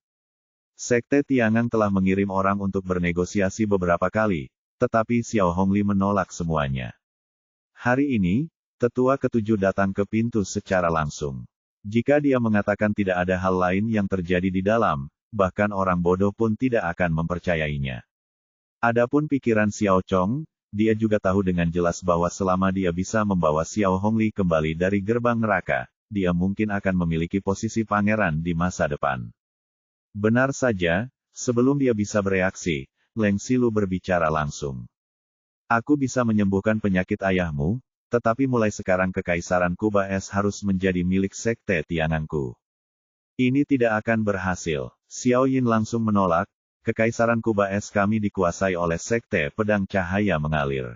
Sekte Tiangang telah mengirim orang untuk bernegosiasi beberapa kali, tetapi Xiao Hongli menolak semuanya. Hari ini, tetua ketujuh datang ke pintu secara langsung. Jika dia mengatakan tidak ada hal lain yang terjadi di dalam, bahkan orang bodoh pun tidak akan mempercayainya. Adapun pikiran Xiao Chong, dia juga tahu dengan jelas bahwa selama dia bisa membawa Xiao Hongli kembali dari gerbang neraka, dia mungkin akan memiliki posisi pangeran di masa depan. Benar saja, sebelum dia bisa bereaksi, Leng Xilu berbicara langsung. Aku bisa menyembuhkan penyakit ayahmu, tetapi mulai sekarang Kekaisaran Kuba Es harus menjadi milik Sekte Tiangangku. Ini tidak akan berhasil. Xiao Yin langsung menolak, Kekaisaran Kuba Es kami dikuasai oleh Sekte Pedang Cahaya Mengalir.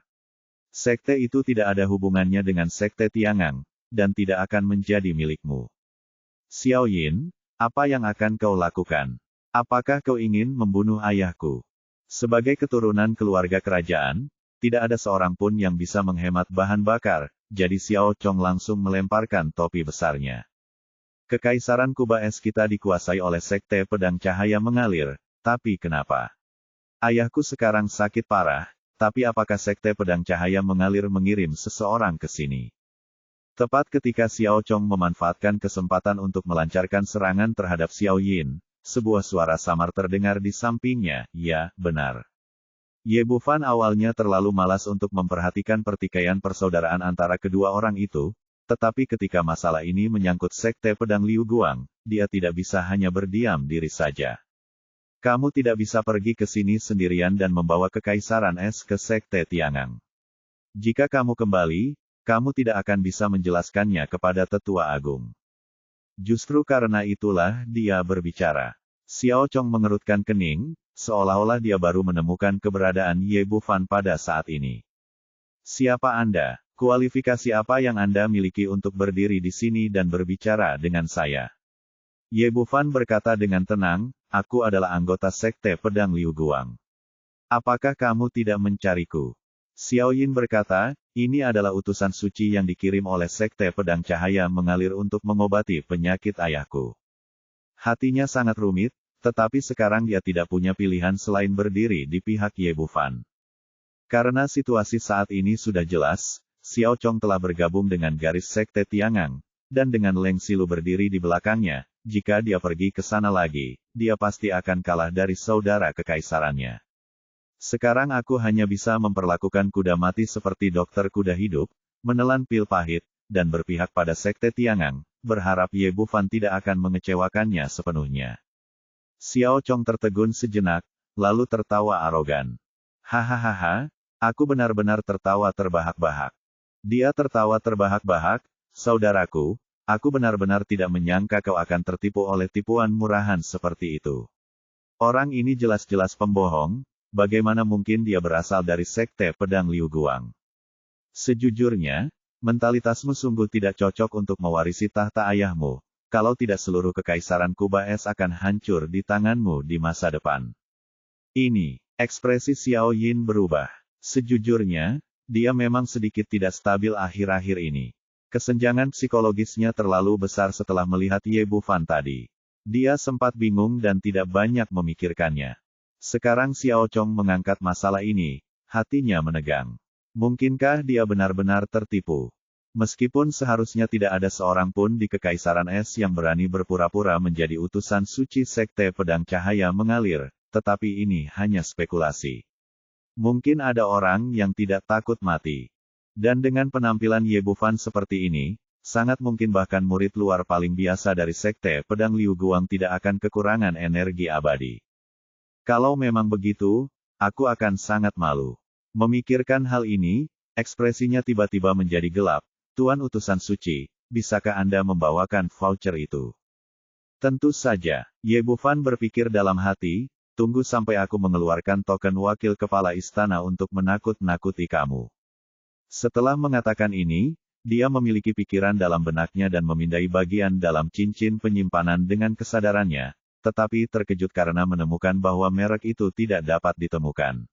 Sekte itu tidak ada hubungannya dengan Sekte Tiangang, dan tidak akan menjadi milikmu. Xiao Yin, apa yang akan kau lakukan? Apakah kau ingin membunuh ayahku? Sebagai keturunan keluarga kerajaan, tidak ada seorang pun yang bisa menghemat bahan bakar, jadi Xiao Chong langsung melemparkan topi besarnya. Kekaisaran Kuba Es kita dikuasai oleh Sekte Pedang Cahaya Mengalir, tapi kenapa? Ayahku sekarang sakit parah, tapi apakah Sekte Pedang Cahaya Mengalir mengirim seseorang ke sini? Tepat ketika Xiao Chong memanfaatkan kesempatan untuk melancarkan serangan terhadap Xiao Yin, sebuah suara samar terdengar di sampingnya, ya, benar. Ye Bufan awalnya terlalu malas untuk memperhatikan pertikaian persaudaraan antara kedua orang itu, tetapi ketika masalah ini menyangkut Sekte Pedang Liu Guang, dia tidak bisa hanya berdiam diri saja. Kamu tidak bisa pergi ke sini sendirian dan membawa Kekaisaran Es ke Sekte Tiangang. Jika kamu kembali, kamu tidak akan bisa menjelaskannya kepada Tetua Agung. Justru karena itulah dia berbicara. Xiao Chong mengerutkan kening, seolah-olah dia baru menemukan keberadaan Ye Bufan pada saat ini. Siapa Anda? Kualifikasi apa yang Anda miliki untuk berdiri di sini dan berbicara dengan saya? Ye Bufan berkata dengan tenang, aku adalah anggota Sekte Pedang Liu Guang. Apakah kamu tidak mencariku? Xiao Yin berkata, ini adalah utusan suci yang dikirim oleh Sekte Pedang Cahaya mengalir untuk mengobati penyakit ayahku. Hatinya sangat rumit, tetapi sekarang dia tidak punya pilihan selain berdiri di pihak Ye Bufan. Karena situasi saat ini sudah jelas, Xiao Chong telah bergabung dengan garis Sekte Tiangang, dan dengan Leng Xilu berdiri di belakangnya, jika dia pergi ke sana lagi, dia pasti akan kalah dari saudara kekaisarannya. Sekarang aku hanya bisa memperlakukan kuda mati seperti dokter kuda hidup, menelan pil pahit, dan berpihak pada Sekte Tiangang, berharap Ye Bufan tidak akan mengecewakannya sepenuhnya. Xiao Chong tertegun sejenak, lalu tertawa arogan. Hahaha, aku benar-benar tertawa terbahak-bahak. Dia tertawa terbahak-bahak, saudaraku, aku benar-benar tidak menyangka kau akan tertipu oleh tipuan murahan seperti itu. Orang ini jelas-jelas pembohong, bagaimana mungkin dia berasal dari Sekte Pedang Liu Guang? Sejujurnya, mentalitasmu sungguh tidak cocok untuk mewarisi tahta ayahmu, kalau tidak seluruh kekaisaran Kuba Es akan hancur di tanganmu di masa depan. Ini, ekspresi Xiao Yin berubah. Sejujurnya, dia memang sedikit tidak stabil akhir-akhir ini. Kesenjangan psikologisnya terlalu besar setelah melihat Ye Bufan tadi. Dia sempat bingung dan tidak banyak memikirkannya. Sekarang Xiao Chong mengangkat masalah ini, hatinya menegang. Mungkinkah dia benar-benar tertipu? Meskipun seharusnya tidak ada seorang pun di Kekaisaran Es yang berani berpura-pura menjadi utusan suci Sekte Pedang Cahaya mengalir, tetapi ini hanya spekulasi. Mungkin ada orang yang tidak takut mati. Dan dengan penampilan Ye Bufan seperti ini, sangat mungkin bahkan murid luar paling biasa dari Sekte Pedang Liu Guang tidak akan kekurangan energi abadi. Kalau memang begitu, aku akan sangat malu. Memikirkan hal ini, ekspresinya tiba-tiba menjadi gelap. Tuan Utusan Suci, bisakah Anda membawakan voucher itu? Tentu saja, Ye Bufan berpikir dalam hati, tunggu sampai aku mengeluarkan token wakil kepala istana untuk menakut-nakuti kamu. Setelah mengatakan ini, dia memiliki pikiran dalam benaknya dan memindai bagian dalam cincin penyimpanan dengan kesadarannya, tetapi terkejut karena menemukan bahwa merek itu tidak dapat ditemukan.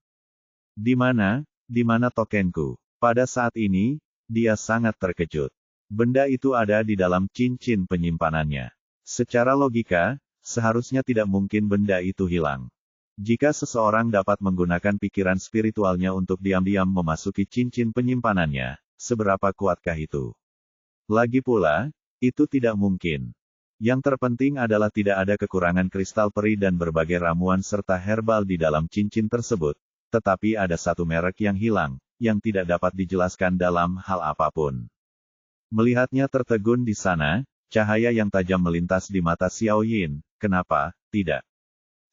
Di mana tokenku? Pada saat ini, dia sangat terkejut. Benda itu ada di dalam cincin penyimpanannya. Secara logika, seharusnya tidak mungkin benda itu hilang. Jika seseorang dapat menggunakan pikiran spiritualnya untuk diam-diam memasuki cincin penyimpanannya, seberapa kuatkah itu? Lagi pula, itu tidak mungkin. Yang terpenting adalah tidak ada kekurangan kristal peri dan berbagai ramuan serta herbal di dalam cincin tersebut, tetapi ada satu merek yang hilang, yang tidak dapat dijelaskan dalam hal apapun. Melihatnya tertegun di sana, cahaya yang tajam melintas di mata Xiao Yin. Kenapa tidak?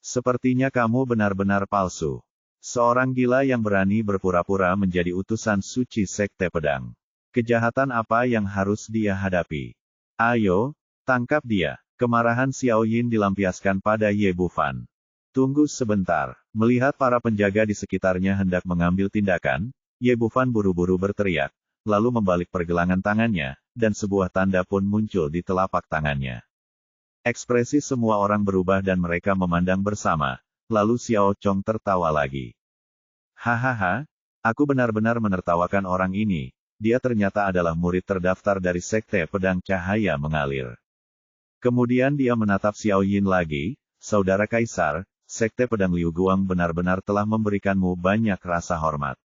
Sepertinya kamu benar-benar palsu. Seorang gila yang berani berpura-pura menjadi utusan suci Sekte Pedang. Kejahatan apa yang harus dia hadapi? Ayo, tangkap dia. Kemarahan Xiao Yin dilampiaskan pada Ye Bufan. Tunggu sebentar. Melihat para penjaga di sekitarnya hendak mengambil tindakan, Ye Bufan buru-buru berteriak, lalu membalik pergelangan tangannya, dan sebuah tanda pun muncul di telapak tangannya. Ekspresi semua orang berubah dan mereka memandang bersama, lalu Xiao Chong tertawa lagi. Hahaha, aku benar-benar menertawakan orang ini, dia ternyata adalah murid terdaftar dari Sekte Pedang Cahaya Mengalir. Kemudian dia menatap Xiao Yin lagi, saudara Kaisar, Sekte Pedang Liu Guang benar-benar telah memberikanmu banyak rasa hormat.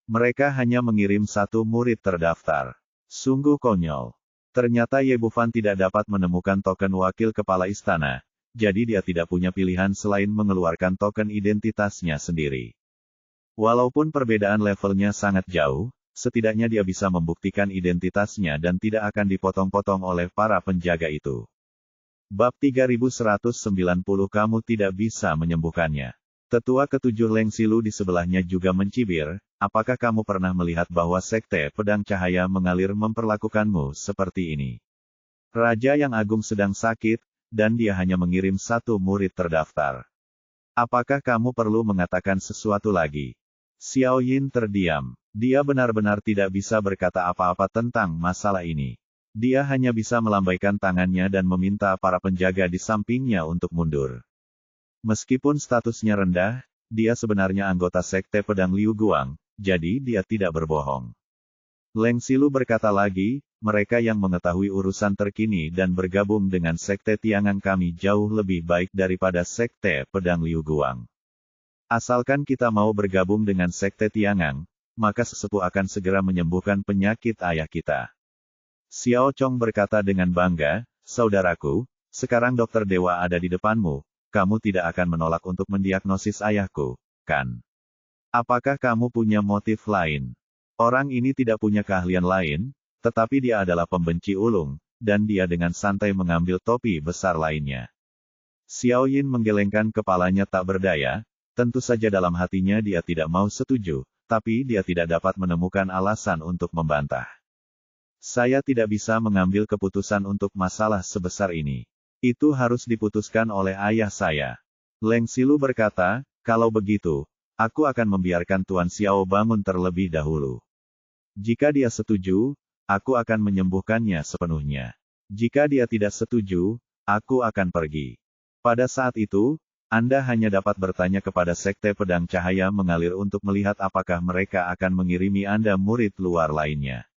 Mereka hanya mengirim satu murid terdaftar. Sungguh konyol. Ternyata Ye Bufan tidak dapat menemukan token wakil kepala istana, jadi dia tidak punya pilihan selain mengeluarkan token identitasnya sendiri. Walaupun perbedaan levelnya sangat jauh, setidaknya dia bisa membuktikan identitasnya dan tidak akan dipotong-potong oleh para penjaga itu. Bab 3190 Kamu tidak bisa menyembuhkannya. Tetua ketujuh Leng Silu di sebelahnya juga mencibir, apakah kamu pernah melihat bahwa Sekte Pedang Cahaya mengalir memperlakukanmu seperti ini? Raja yang agung sedang sakit, dan dia hanya mengirim satu murid terdaftar. Apakah kamu perlu mengatakan sesuatu lagi? Xiao Yin terdiam. Dia benar-benar tidak bisa berkata apa-apa tentang masalah ini. Dia hanya bisa melambaikan tangannya dan meminta para penjaga di sampingnya untuk mundur. Meskipun statusnya rendah, dia sebenarnya anggota Sekte Pedang Liu Guang, jadi dia tidak berbohong. Leng Silu berkata lagi, mereka yang mengetahui urusan terkini dan bergabung dengan Sekte Tiangang kami jauh lebih baik daripada Sekte Pedang Liu Guang. Asalkan kita mau bergabung dengan Sekte Tiangang, maka sesepuh akan segera menyembuhkan penyakit ayah kita. Xiao Chong berkata dengan bangga, saudaraku, sekarang dokter dewa ada di depanmu, kamu tidak akan menolak untuk mendiagnosis ayahku, kan? Apakah kamu punya motif lain? Orang ini tidak punya keahlian lain, tetapi dia adalah pembenci ulung, dan dia dengan santai mengambil topi besar lainnya. Xiao Yin menggelengkan kepalanya tak berdaya, tentu saja dalam hatinya dia tidak mau setuju, tapi dia tidak dapat menemukan alasan untuk membantah. Saya tidak bisa mengambil keputusan untuk masalah sebesar ini. Itu harus diputuskan oleh ayah saya. Leng Silu berkata, kalau begitu, aku akan membiarkan Tuan Xiao bangun terlebih dahulu. Jika dia setuju, aku akan menyembuhkannya sepenuhnya. Jika dia tidak setuju, aku akan pergi. Pada saat itu, Anda hanya dapat bertanya kepada Sekte Pedang Cahaya mengalir untuk melihat apakah mereka akan mengirimi Anda murid luar lainnya.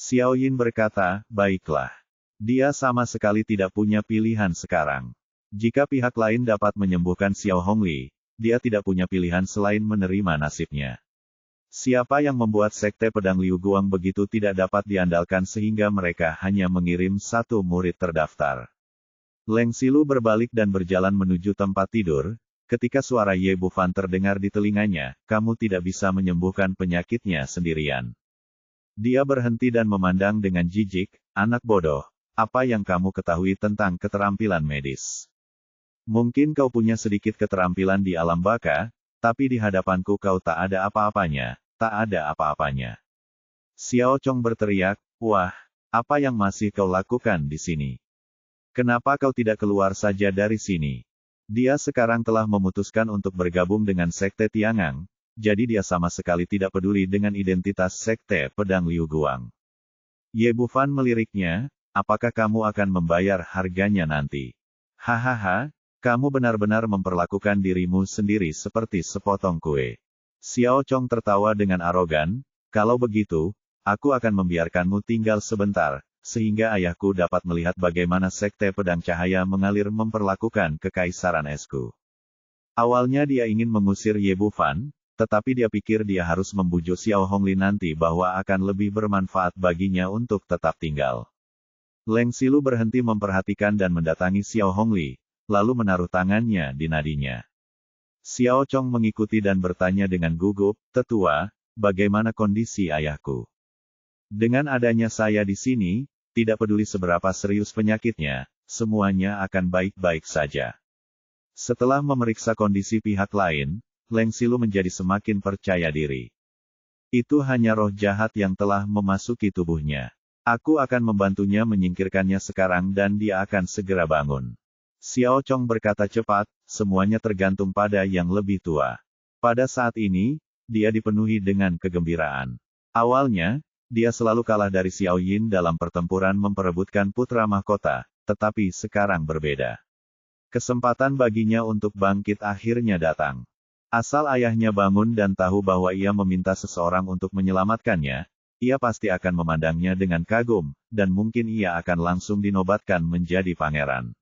Xiao Yin berkata, baiklah. Dia sama sekali tidak punya pilihan sekarang. Jika pihak lain dapat menyembuhkan Xiao Hongli, dia tidak punya pilihan selain menerima nasibnya. Siapa yang membuat Sekte Pedang Liu Guang begitu tidak dapat diandalkan sehingga mereka hanya mengirim satu murid terdaftar? Leng Silu berbalik dan berjalan menuju tempat tidur, ketika suara Ye Bufan terdengar di telinganya, kamu tidak bisa menyembuhkan penyakitnya sendirian. Dia berhenti dan memandang dengan jijik, anak bodoh, apa yang kamu ketahui tentang keterampilan medis? Mungkin kau punya sedikit keterampilan di alam baka, tapi di hadapanku kau tak ada apa-apanya, tak ada apa-apanya. Xiao Chong berteriak, wah, apa yang masih kau lakukan di sini? Kenapa kau tidak keluar saja dari sini? Dia sekarang telah memutuskan untuk bergabung dengan Sekte Tiangang, jadi dia sama sekali tidak peduli dengan identitas Sekte Pedang Liu Guang. Ye Bufan meliriknya, apakah kamu akan membayar harganya nanti? Hahaha. Kamu benar-benar memperlakukan dirimu sendiri seperti sepotong kue. Xiao Chong tertawa dengan arogan, kalau begitu, aku akan membiarkanmu tinggal sebentar, sehingga ayahku dapat melihat bagaimana Sekte Pedang Cahaya mengalir memperlakukan kekaisaran esku. Awalnya dia ingin mengusir Ye Bufan, tetapi dia pikir dia harus membujuk Xiao Hongli nanti bahwa akan lebih bermanfaat baginya untuk tetap tinggal. Leng Silu berhenti memperhatikan dan mendatangi Xiao Hongli, lalu menaruh tangannya di nadinya. Xiao Chong mengikuti dan bertanya dengan gugup, tetua, bagaimana kondisi ayahku? Dengan adanya saya di sini, tidak peduli seberapa serius penyakitnya, semuanya akan baik-baik saja. Setelah memeriksa kondisi pihak lain, Leng Silu menjadi semakin percaya diri. Itu hanya roh jahat yang telah memasuki tubuhnya. Aku akan membantunya menyingkirkannya sekarang dan dia akan segera bangun. Xiao Chong berkata cepat, semuanya tergantung pada yang lebih tua. Pada saat ini, dia dipenuhi dengan kegembiraan. Awalnya, dia selalu kalah dari Xiao Yin dalam pertempuran memperebutkan putra mahkota, tetapi sekarang berbeda. Kesempatan baginya untuk bangkit akhirnya datang. Asal ayahnya bangun dan tahu bahwa ia meminta seseorang untuk menyelamatkannya, ia pasti akan memandangnya dengan kagum, dan mungkin ia akan langsung dinobatkan menjadi pangeran.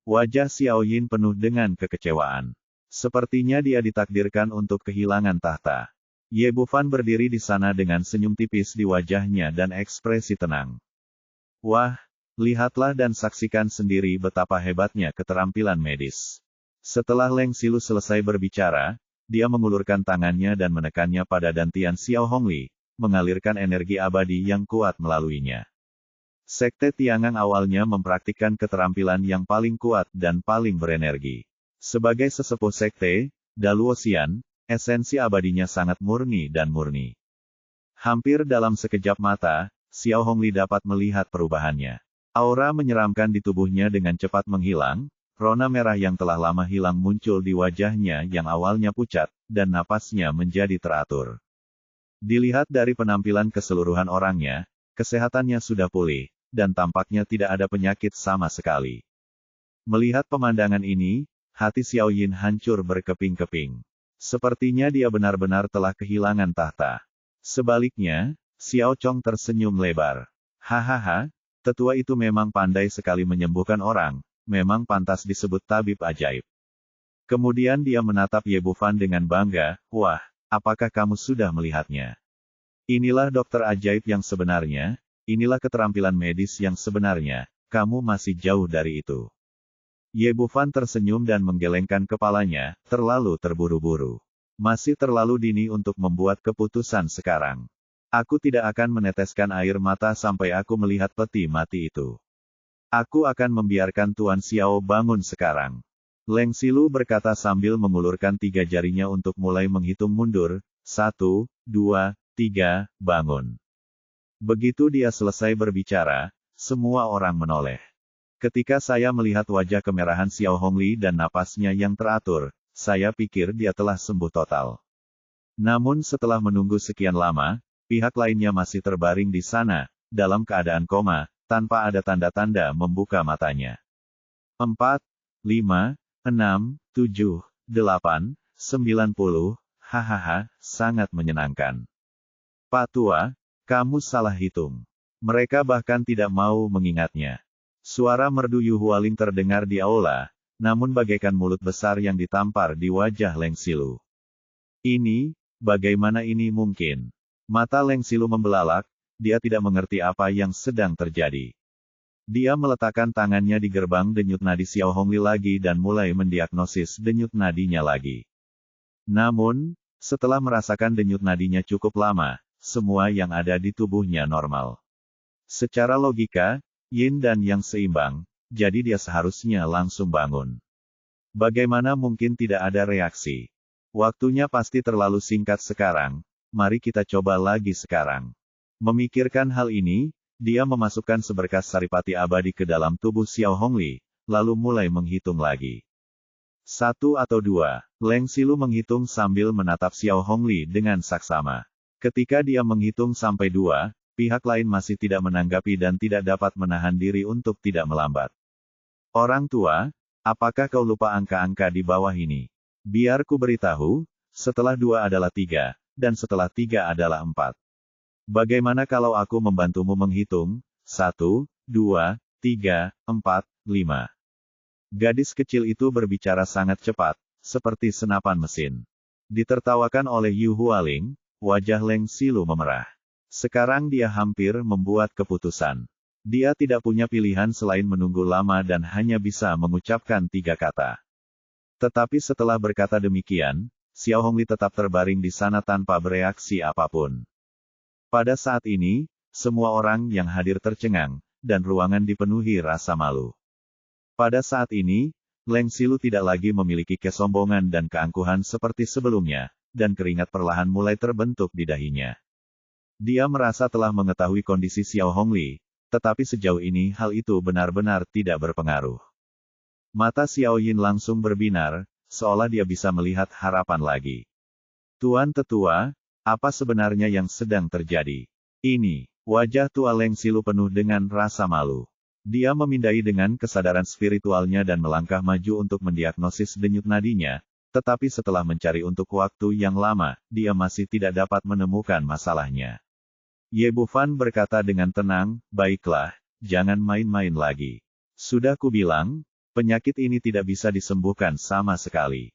Wajah Xiao Yin penuh dengan kekecewaan. Sepertinya dia ditakdirkan untuk kehilangan tahta. Ye Bufan berdiri di sana dengan senyum tipis di wajahnya dan ekspresi tenang. Wah, Lihatlah dan saksikan sendiri betapa hebatnya keterampilan medis. Setelah Leng Xilu selesai berbicara, dia mengulurkan tangannya dan menekannya pada dantian Xiao Hongli, mengalirkan energi abadi yang kuat melaluinya. Sekte Tiangang awalnya mempraktikkan keterampilan yang paling kuat dan paling berenergi. Sebagai sesepuh sekte, Daluosian, esensi abadinya sangat murni dan murni. Hampir dalam sekejap mata, Xiao Hongli dapat melihat perubahannya. Aura menyeramkan di tubuhnya dengan cepat menghilang, rona merah yang telah lama hilang muncul di wajahnya yang awalnya pucat, dan napasnya menjadi teratur. Dilihat dari penampilan keseluruhan orangnya, kesehatannya sudah pulih, dan tampaknya tidak ada penyakit sama sekali. Melihat pemandangan ini, hati Xiao Yin hancur berkeping-keping. Sepertinya dia benar-benar telah kehilangan tahta. Sebaliknya, Xiao Chong tersenyum lebar. Hahaha, tetua itu memang pandai sekali menyembuhkan orang, memang pantas disebut tabib ajaib. Kemudian dia menatap Ye Bufan dengan bangga, wah, apakah kamu sudah melihatnya? Inilah dokter ajaib yang sebenarnya, inilah keterampilan medis yang sebenarnya, kamu masih jauh dari itu. Ye Bufan tersenyum dan menggelengkan kepalanya, terlalu terburu-buru. Masih terlalu dini untuk membuat keputusan sekarang. Aku tidak akan meneteskan air mata sampai aku melihat peti mati itu. Aku akan membiarkan Tuan Xiao bangun sekarang. Leng Xilu berkata sambil mengulurkan 3 jarinya untuk mulai menghitung mundur. 1, 2, 3, bangun. Begitu dia selesai berbicara, semua orang menoleh. Ketika saya melihat wajah kemerahan Xiao Hongli dan napasnya yang teratur, saya pikir dia telah sembuh total. Namun setelah menunggu sekian lama, pihak lainnya masih terbaring di sana, dalam keadaan koma, tanpa ada tanda-tanda membuka matanya. 4, 5, 6, 7, 8, 90, hahaha, sangat menyenangkan. Pak Tua, kamu salah hitung. Mereka bahkan tidak mau mengingatnya. Suara merdu Yu Hualing terdengar di aula, namun bagaikan mulut besar yang ditampar di wajah Leng Xilu. Ini, bagaimana ini mungkin? Mata Leng Xilu membelalak, dia tidak mengerti apa yang sedang terjadi. Dia meletakkan tangannya di gerbang denyut nadi Xiao Hongli lagi dan mulai mendiagnosis denyut nadinya lagi. Namun, setelah merasakan denyut nadinya cukup lama, semua yang ada di tubuhnya normal. Secara logika, Yin dan Yang seimbang, jadi dia seharusnya langsung bangun. Bagaimana mungkin tidak ada reaksi? Waktunya pasti terlalu singkat sekarang. Mari kita coba lagi sekarang. Memikirkan hal ini, dia memasukkan seberkas saripati abadi ke dalam tubuh Xiao Hongli, lalu mulai menghitung lagi. 1 atau 2, Leng Xilu menghitung sambil menatap Xiao Hongli dengan saksama. Ketika dia menghitung sampai 2, pihak lain masih tidak menanggapi dan tidak dapat menahan diri untuk tidak melambat. Orang tua, apakah kau lupa angka-angka di bawah ini? Biar ku beritahu, setelah 2 adalah 3. Dan setelah 3 adalah 4. Bagaimana kalau aku membantumu menghitung? 1, 2, 3, 4, 5. Gadis kecil itu berbicara sangat cepat, seperti senapan mesin. Ditertawakan oleh Yu Hualing, wajah Leng Xilu memerah. Sekarang dia hampir membuat keputusan. Dia tidak punya pilihan selain menunggu lama dan hanya bisa mengucapkan 3 kata. Tetapi setelah berkata demikian, Xiao Hongli tetap terbaring di sana tanpa bereaksi apapun. Pada saat ini, semua orang yang hadir tercengang, dan ruangan dipenuhi rasa malu. Pada saat ini, Leng Xilu tidak lagi memiliki kesombongan dan keangkuhan seperti sebelumnya, dan keringat perlahan mulai terbentuk di dahinya. Dia merasa telah mengetahui kondisi Xiao Hongli, tetapi sejauh ini hal itu benar-benar tidak berpengaruh. Mata Xiao Yin langsung berbinar, seolah dia bisa melihat harapan lagi. Tuan Tetua, apa sebenarnya yang sedang terjadi? Ini, wajah tua Leng Xilu penuh dengan rasa malu. Dia memindai dengan kesadaran spiritualnya dan melangkah maju untuk mendiagnosis denyut nadinya, tetapi setelah mencari untuk waktu yang lama, dia masih tidak dapat menemukan masalahnya. Ye Bufan berkata dengan tenang, baiklah, jangan main-main lagi. Sudah kubilang, penyakit ini tidak bisa disembuhkan sama sekali.